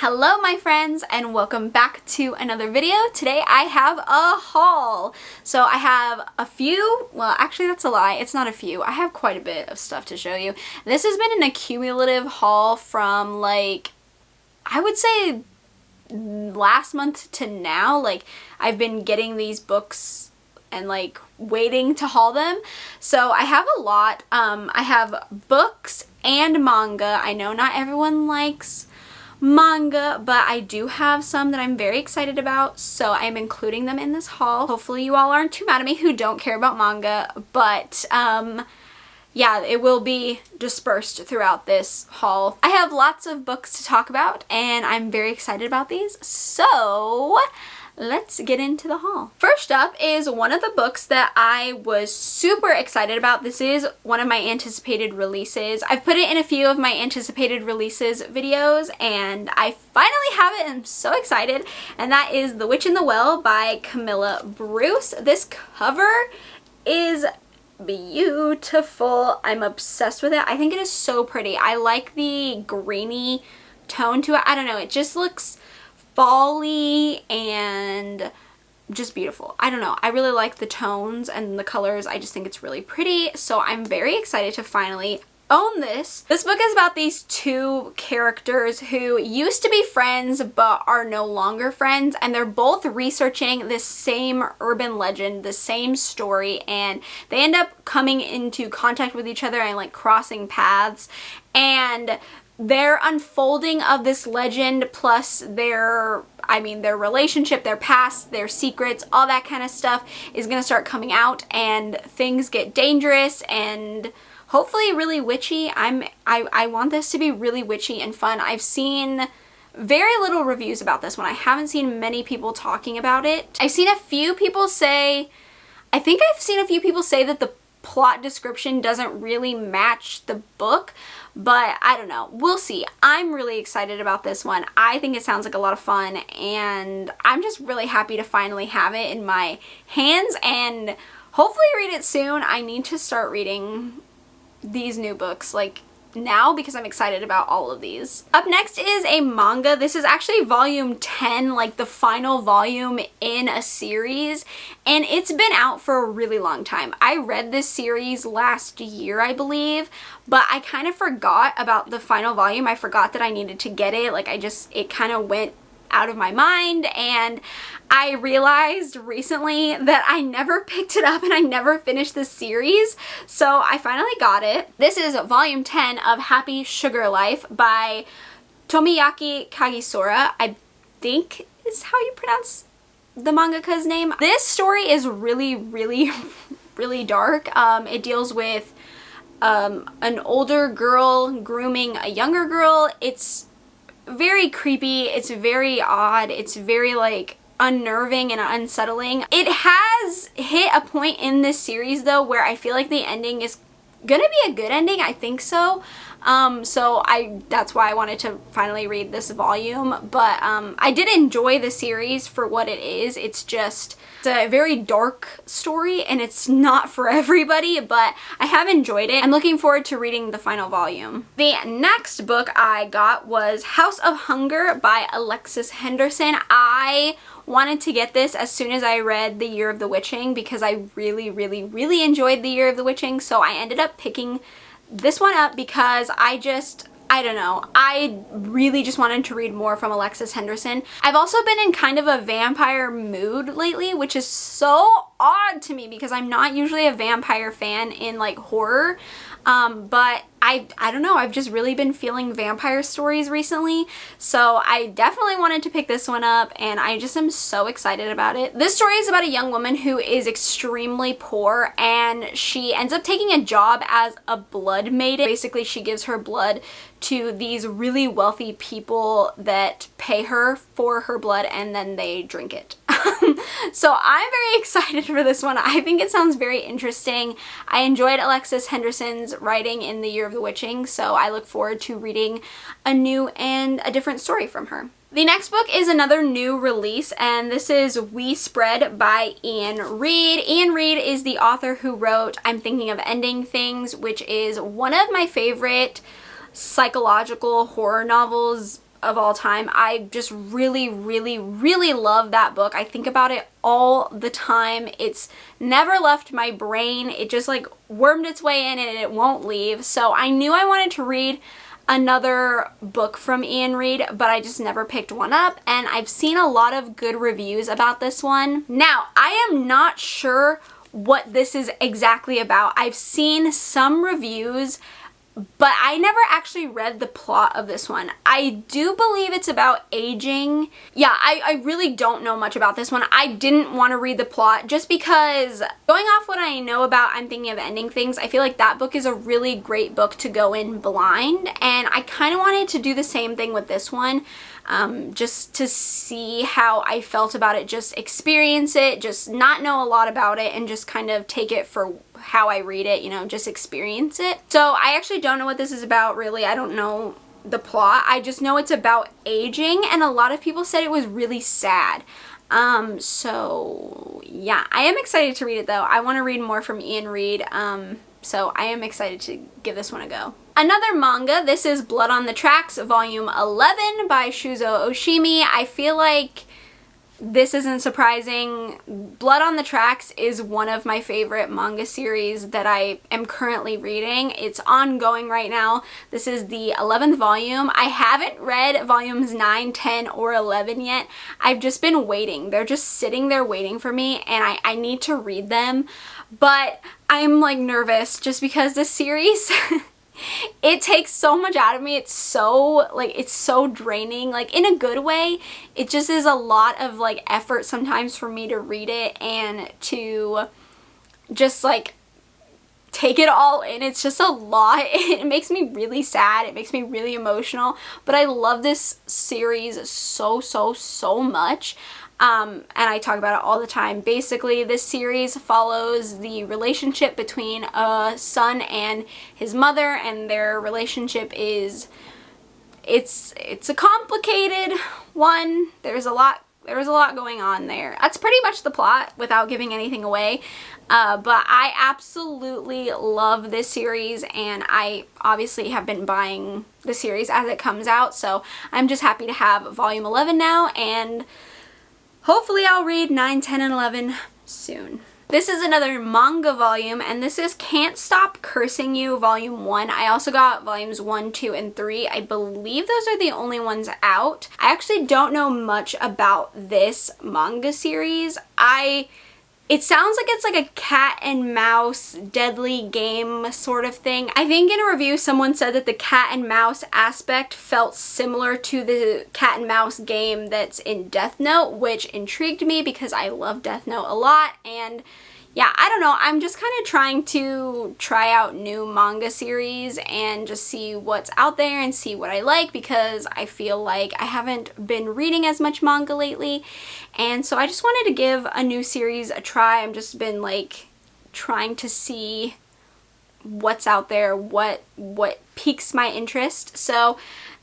Hello my friends and welcome back to another video. Today I have a haul. So I have a few, well actually that's a lie, it's not a few. I have quite a bit of stuff to show you. This has been an accumulative haul from like, I would say last month to now. Like I've been getting these books and like waiting to haul them. So I have a lot. I have books and manga. I know not everyone likes manga, but I do have some that I'm very excited about, so I'm including them in this haul. Hopefully you all aren't too mad at me who don't care about manga, but yeah, it will be dispersed throughout this haul. I have lots of books to talk about and I'm very excited about these, so let's get into the haul. First up is one of the books that I was super excited about. This is one of my anticipated releases. I've put it in a few of my anticipated releases videos and I finally have it and I'm so excited, and that is The Witch in the Well by Camilla Bruce. This cover is beautiful. I'm obsessed with it. I think it is so pretty. I like the grainy tone to it. I don't know, it just looks fall-y and just beautiful. I don't know. I really like the tones and the colors. I just think it's really pretty. So I'm very excited to finally own this. This book is about these two characters who used to be friends but are no longer friends, and they're both researching this same urban legend, the same story, and they end up coming into contact with each other and like crossing paths, and their unfolding of this legend plus their relationship, their past, their secrets, all that kind of stuff is gonna start coming out and things get dangerous and hopefully really witchy. I want this to be really witchy and fun. I've seen very little reviews about this one. I haven't seen many people talking about it. I've seen a few people say, that the plot description doesn't really match the book, but I don't know. We'll see. I'm really excited about this one. I think it sounds like a lot of fun and I'm just really happy to finally have it in my hands and hopefully read it soon. I need to start reading these new books like now because I'm excited about all of these. Up next is a manga. This is actually volume 10, like the final volume in a series, and it's been out for a really long time. I read this series last year, I believe, but I kind of forgot about the final volume. I forgot that I needed to get it. Like it kind of went out of my mind, and I realized recently that I never picked it up and I never finished this series, so I finally got it. This is volume 10 of Happy Sugar Life by Tomiyaki Kagisora, I think is how you pronounce the mangaka's name. This story is really, really, really dark. It deals with an older girl grooming a younger girl. It's very creepy, it's very odd, it's very like unnerving and unsettling. It has hit a point in this series though where I feel like the ending is gonna be a good ending. I think so. That's why I wanted to finally read this volume, but I did enjoy the series for what it is. It's a very dark story and it's not for everybody, but I have enjoyed it. I'm looking forward to reading the final volume. The next book I got was House of Hunger by Alexis Henderson. I wanted to get this as soon as I read The Year of the Witching because I really, really, really enjoyed The Year of the Witching, so I ended up picking this one up because I don't know, I really just wanted to read more from Alexis Henderson. I've also been in kind of a vampire mood lately, which is so odd to me because I'm not usually a vampire fan in like horror, but I don't know, I've just really been feeling vampire stories recently, so I definitely wanted to pick this one up and I just am so excited about it. This story is about a young woman who is extremely poor and she ends up taking a job as a blood maiden. Basically, she gives her blood to these really wealthy people that pay her for her blood and then they drink it. So I'm very excited for this one. I think it sounds very interesting. I enjoyed Alexis Henderson's writing in The Year of the Witching, so I look forward to reading a new and a different story from her. The next book is another new release, and this is We Spread by Ian Reid. Ian Reid is the author who wrote I'm Thinking of Ending Things, which is one of my favorite psychological horror novels of all time. I just really, really, really love that book. I think about it all the time. It's never left my brain. It just like wormed its way in and it won't leave. So I knew I wanted to read another book from Ian Reid, but I just never picked one up, and I've seen a lot of good reviews about this one. Now, I am not sure what this is exactly about. I've seen some reviews, but I never actually read the plot of this one. I do believe it's about aging. Yeah, I really don't know much about this one. I didn't want to read the plot just because going off what I know about I'm Thinking of Ending Things, I feel like that book is a really great book to go in blind, and I kind of wanted to do the same thing with this one. Just to see how I felt about it, just experience it, just not know a lot about it, and just kind of take it for how I read it, you know, just experience it. So I actually don't know what this is about, really. I don't know the plot. I just know it's about aging, and a lot of people said it was really sad. So yeah, I am excited to read it though. I want to read more from Ian Reid. So I am excited to give this one a go. Another manga, this is Blood on the Tracks, volume 11 by Shuzo Oshimi. I feel like this isn't surprising. Blood on the Tracks is one of my favorite manga series that I am currently reading. It's ongoing right now. This is the 11th volume. I haven't read volumes 9, 10, or 11 yet. I've just been waiting. They're just sitting there waiting for me, and I need to read them. But I'm like nervous just because this series it takes so much out of me. It's so draining, like in a good way. It just is a lot of like effort sometimes for me to read it and to just like take it all in. It's just a lot. It makes me really sad. It makes me really emotional, but I love this series so much. And I talk about it all the time. Basically, this series follows the relationship between a son and his mother, and their relationship is, it's a complicated one. There's a lot going on there. That's pretty much the plot without giving anything away. But I absolutely love this series, and I obviously have been buying the series as it comes out, so I'm just happy to have volume 11 now, and hopefully I'll read 9, 10, and 11 soon. This is another manga volume, and this is Can't Stop Cursing You, volume 1. I also got volumes 1, 2, and 3. I believe those are the only ones out. I actually don't know much about this manga series. It sounds like it's like a cat and mouse deadly game sort of thing. I think in a review someone said that the cat and mouse aspect felt similar to the cat and mouse game that's in Death Note, which intrigued me because I love Death Note a lot. And yeah, I don't know, I'm just kind of trying to try out new manga series and just see what's out there and see what I like, because I feel like I haven't been reading as much manga lately, and so I just wanted to give a new series a try. I've just been like trying to see what's out there, what piques my interest. So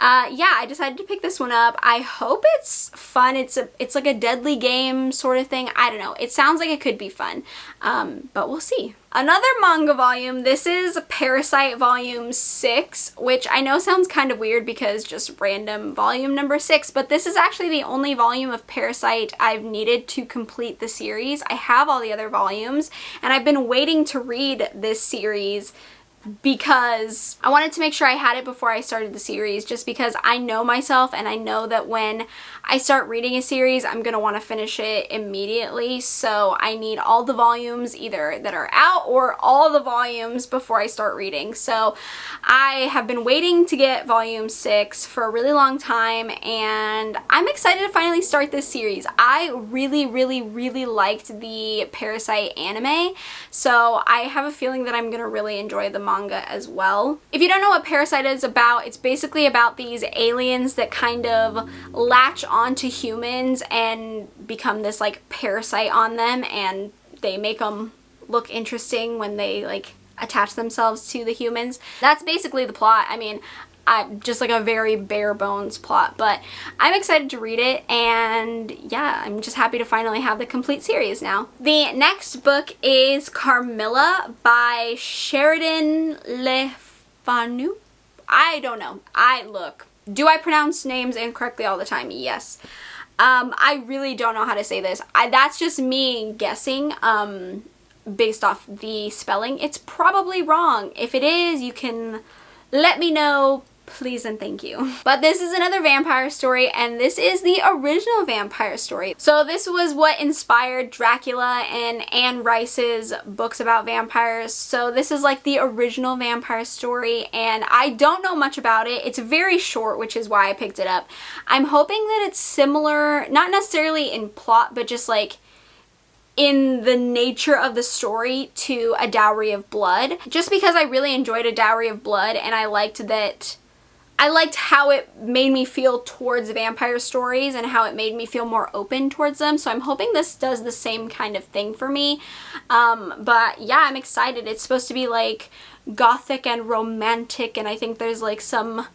yeah, I decided to pick this one up. I hope it's fun. It's like a deadly game sort of thing. I don't know. It sounds like it could be fun, but we'll see. Another manga volume. This is Parasite volume 6, which I know sounds kind of weird because just random volume number 6, but this is actually the only volume of Parasite I've needed to complete the series. I have all the other volumes, and I've been waiting to read this series because I wanted to make sure I had it before I started the series, just because I know myself and I know that when I start reading a series I'm gonna want to finish it immediately, so I need all the volumes either that are out or all the volumes before I start reading. So I have been waiting to get volume 6 for a really long time, and I'm excited to finally start this series. I really liked the Parasite anime, so I have a feeling that I'm gonna really enjoy the manga as well. If you don't know what Parasite is about, it's basically about these aliens that kind of latch onto humans and become this like parasite on them, and they make them look interesting when they like attach themselves to the humans. That's basically the plot. I mean, just like a very bare bones plot, but I'm excited to read it, and yeah, I'm just happy to finally have the complete series now. The next book is Carmilla by Sheridan Le Fanu. I don't know. Look, Do I pronounce names incorrectly all the time? Yes. I really don't know how to say this. That's just me guessing, based off the spelling. It's probably wrong. If it is, you can let me know, please and thank you. But this is another vampire story, and this is the original vampire story. So this was what inspired Dracula and Anne Rice's books about vampires. So this is like the original vampire story, and I don't know much about it. It's very short, which is why I picked it up. I'm hoping that it's similar, not necessarily in plot, but just like in the nature of the story to A Dowry of Blood. Just because I really enjoyed A Dowry of Blood, and I liked how it made me feel towards vampire stories and how it made me feel more open towards them. So I'm hoping this does the same kind of thing for me. But yeah, I'm excited. It's supposed to be like gothic and romantic, and I think there's like some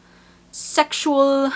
sexual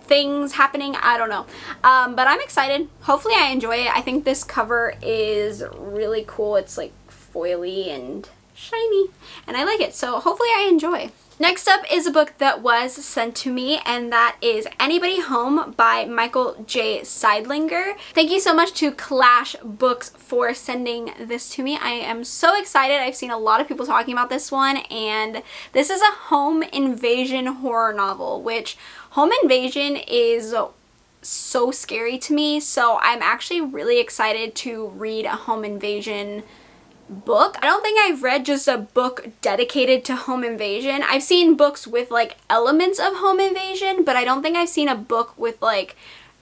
things happening. I don't know. But I'm excited. Hopefully I enjoy it. I think this cover is really cool. It's like foily and shiny, and I like it. So hopefully I enjoy. Next up is a book that was sent to me, and that is Anybody Home by Michael J. Seidlinger. Thank you so much to Clash Books for sending this to me. I am so excited. I've seen a lot of people talking about this one, and this is a home invasion horror novel, which home invasion is so scary to me, so I'm actually really excited to read a home invasion book. I don't think I've read just a book dedicated to home invasion. I've seen books with like elements of home invasion, but I don't think I've seen a book with like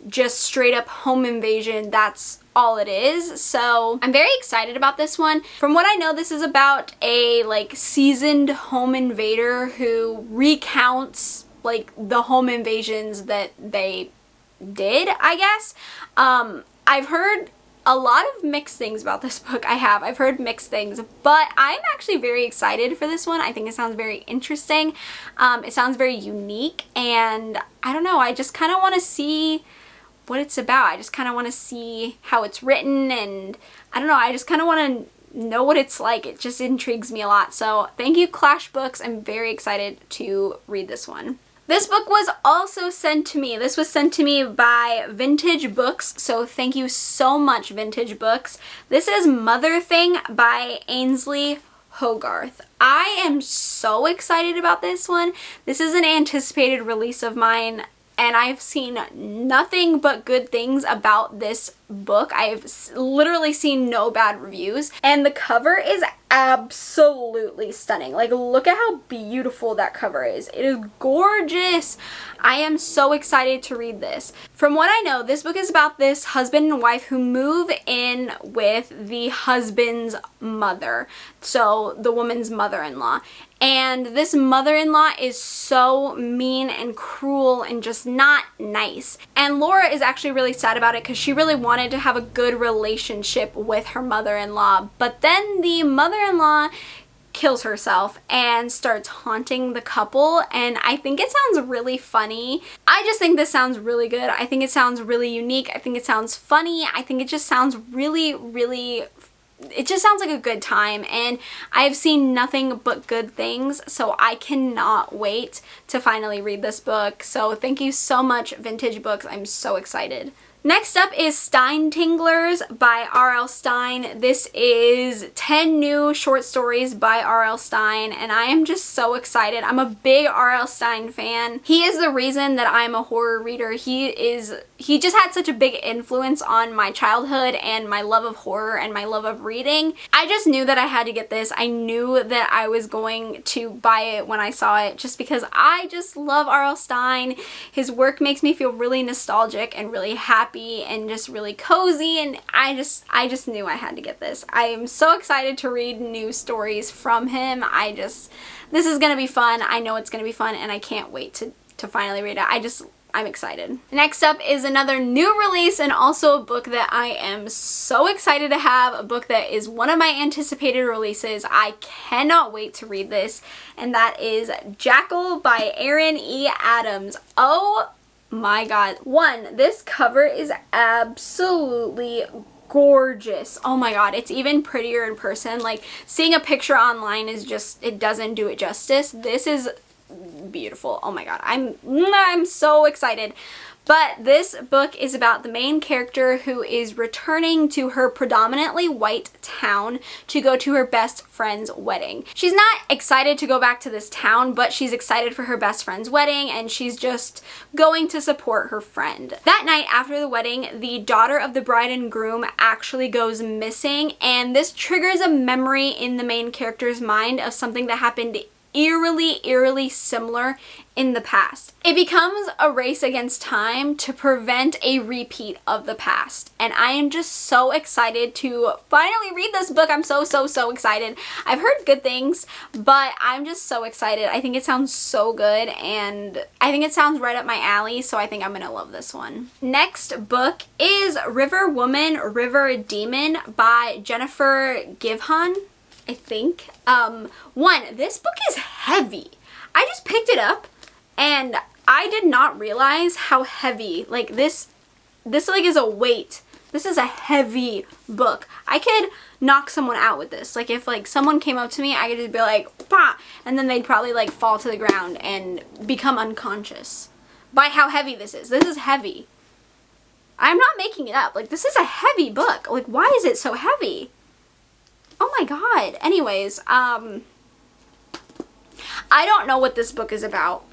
just straight up home invasion. That's all it is. So I'm very excited about this one. From what I know, this is about a like seasoned home invader who recounts like the home invasions that they did, I guess. I've heard a lot of mixed things about this book. I've heard mixed things, but I'm actually very excited for this one. I think it sounds very interesting. It sounds very unique, and I don't know, I just kind of want to see what it's about. I just kind of want to see how it's written, and I don't know, I just kind of want to know what it's like. It just intrigues me a lot. So thank you, Clash Books. I'm very excited to read this one. This book was also sent to me. This was sent to me by Vintage Books, so thank you so much, Vintage Books. This is Mother Thing by Ainsley Hogarth. I am so excited about this one. This is an anticipated release of mine, and I've seen nothing but good things about this book. I've literally seen no bad reviews, and the cover is absolutely stunning. Like, look at how beautiful that cover is. It is gorgeous. I am so excited to read this. From what I know, this book is about this husband and wife who move in with the husband's mother, so the woman's mother-in-law. And this mother-in-law is so mean and cruel and just not nice. And Laura is actually really sad about it because she really wanted to have a good relationship with her mother-in-law. But then the mother-in-law kills herself and starts haunting the couple, and I think it sounds really funny. I just think this sounds really good. I think it sounds really unique. I think it sounds funny. I think it just sounds really, really, it just sounds like a good time, and I've seen nothing but good things, so I cannot wait to finally read this book. So thank you so much, Vintage Books. I'm so excited. Next up is Stein Tinglers by R.L. Stein. This is 10 new short stories by R.L. Stein, and I am just so excited. I'm a big R.L. Stein fan. He is the reason that I'm a horror reader. He just had such a big influence on my childhood and my love of horror and my love of reading. I just knew that I had to get this. I knew that I was going to buy it when I saw it, just because I just love R.L. Stein. His work makes me feel really nostalgic and really happy and just really cozy, and I just knew I had to get this. I am so excited to read new stories from him. This is gonna be fun. I know it's gonna be fun, and I can't wait to finally read it. I'm excited. Next up is another new release, and also a book that I am so excited to have, a book that is one of my anticipated releases. I cannot wait to read this, and that is Jackal by Aaron E. Adams. Oh my god. This cover is absolutely gorgeous. Oh my god, it's even prettier in person. Like, seeing a picture online is just, it doesn't do it justice. This is beautiful. Oh my god, I'm so excited. But this book is about the main character who is returning to her predominantly white town to go to her best friend's wedding. She's not excited to go back to this town, but she's excited for her best friend's wedding, and she's just going to support her friend. That night after the wedding, the daughter of the bride and groom actually goes missing, and this triggers a memory in the main character's mind of something that happened eerily similar in the past. It becomes a race against time to prevent a repeat of the past. And I am just so excited to finally read this book. I'm so excited. I've heard good things, but I'm just so excited. I think it sounds so good, and I think it sounds right up my alley, so I think I'm gonna love this one. Next book is River Woman, River Demon by Jennifer Givhan, I think. This book is heavy. I just picked it up and I did not realize how heavy, like this like is a weight. This is a heavy book. I could knock someone out with this. Like if like someone came up to me, I could just be like, "Pah," and then they'd probably like fall to the ground and become unconscious by how heavy this is. This is heavy. I'm not making it up. Like this is a heavy book. Like why is it so heavy? Oh my god. Anyways, I don't know what this book is about.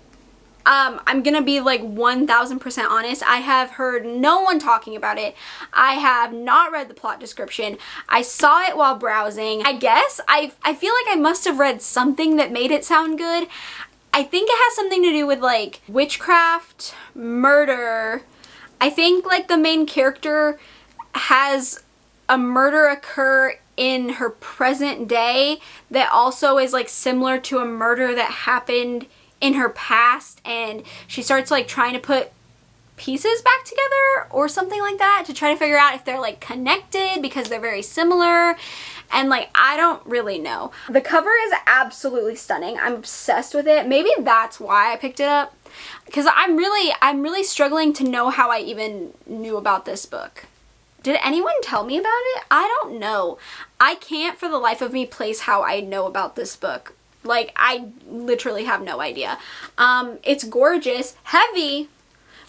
I'm gonna be like 1000% honest. I have heard no one talking about it. I have not read the plot description. I saw it while browsing. I guess I feel like I must have read something that made it sound good. I think it has something to do with like witchcraft, murder. I think like the main character has a murder occur in her present day that also is like similar to a murder that happened in her past, and she starts like trying to put pieces back together or something like that to try to figure out if they're like connected because they're very similar, and like I don't really know. The cover is absolutely stunning. I'm obsessed with it. Maybe that's why I picked it up, because I'm really struggling to know how I even knew about this book. Did anyone tell me about it? I don't know. I can't for the life of me place how I know about this book. Like, I literally have no idea. It's gorgeous, heavy,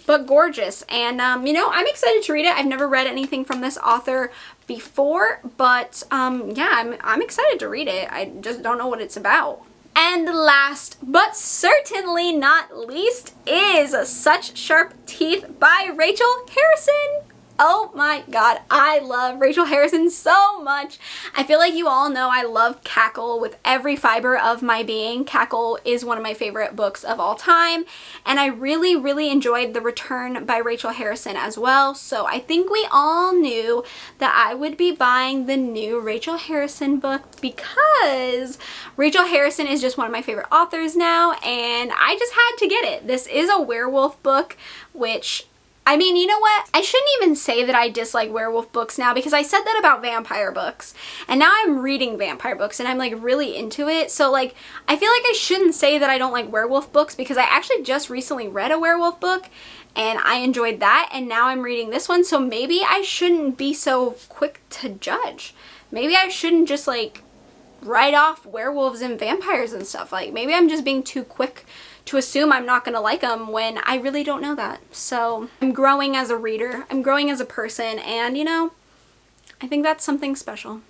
but gorgeous. And, you know, I'm excited to read it. I've never read anything from this author before, but, yeah, I'm excited to read it. I just don't know what it's about. And last, but certainly not least, is Such Sharp Teeth by Rachel Harrison. Oh my god, I love Rachel Harrison so much. I feel like you all know I love Cackle with every fiber of my being. Cackle is one of my favorite books of all time, and I really enjoyed The Return by Rachel Harrison as well. So I think we all knew that I would be buying the new Rachel Harrison book because Rachel Harrison is just one of my favorite authors now, and I just had to get it. This is a werewolf book, which, I mean, you know what? I shouldn't even say that I dislike werewolf books now, because I said that about vampire books. And now I'm reading vampire books and I'm like really into it. So like, I feel like I shouldn't say that I don't like werewolf books, because I actually just recently read a werewolf book and I enjoyed that, and now I'm reading this one. So maybe I shouldn't be so quick to judge. Maybe I shouldn't just like write off werewolves and vampires and stuff. Like maybe I'm just being too quick to assume I'm not gonna like them when I really don't know that. So I'm growing as a reader, I'm growing as a person, and you know, I think that's something special.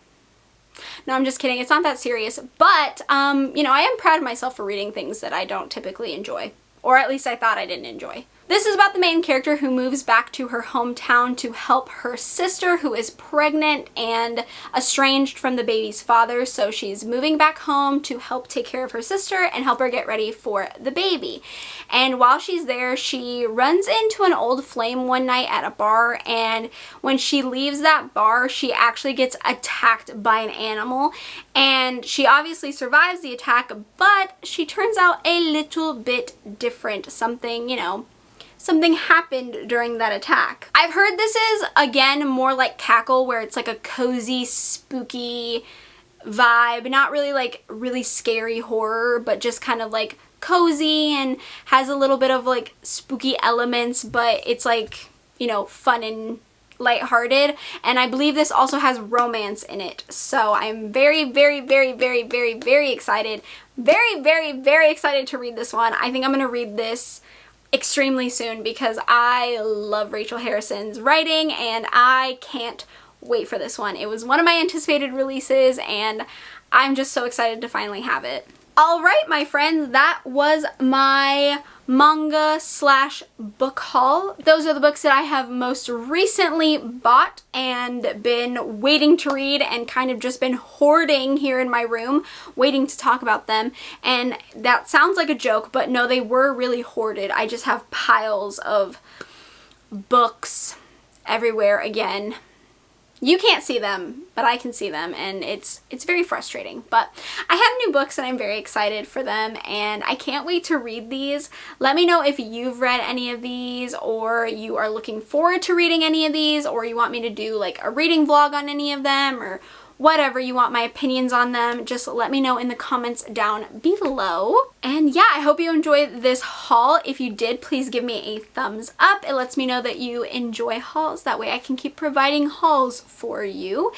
No, I'm just kidding, it's not that serious, but you know, I am proud of myself for reading things that I don't typically enjoy, or at least I thought I didn't enjoy. This is about the main character who moves back to her hometown to help her sister, who is pregnant and estranged from the baby's father. So she's moving back home to help take care of her sister and help her get ready for the baby. And while she's there, she runs into an old flame one night at a bar, and when she leaves that bar, she actually gets attacked by an animal, and she obviously survives the attack, but she turns out a little bit different. Something, you know, something happened during that attack. I've heard this is, again, more like Cackle, where it's like a cozy, spooky vibe. Not really like really scary horror, but just kind of like cozy and has a little bit of like spooky elements, but it's like, you know, fun and lighthearted. And I believe this also has romance in it. So I'm very excited Very, very, very excited to read this one. I think I'm gonna read this extremely soon because I love Rachel Harrison's writing and I can't wait for this one. It was one of my anticipated releases and I'm just so excited to finally have it. Alright, my friends, that was my manga slash book haul. Those are the books that I have most recently bought and been waiting to read and kind of just been hoarding here in my room, waiting to talk about them. And that sounds like a joke, but no, they were really hoarded. I just have piles of books everywhere again. You can't see them, but I can see them, and it's very frustrating. But I have new books and I'm very excited for them and I can't wait to read these. Let me know if you've read any of these or you are looking forward to reading any of these or you want me to do like a reading vlog on any of them or whatever you want my opinions on them. Just let me know in the comments down below. And yeah, I hope you enjoyed this haul. If you did, please give me a thumbs up. It lets me know that you enjoy hauls. That way I can keep providing hauls for you.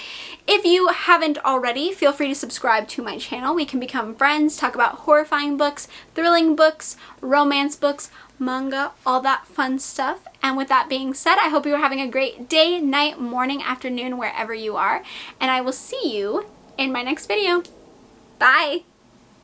If you haven't already, feel free to subscribe to my channel. We can become friends, talk about horrifying books, thrilling books, romance books, manga, all that fun stuff. And with that being said, I hope you're having a great day, night, morning, afternoon, wherever you are. And I will see you in my next video. Bye!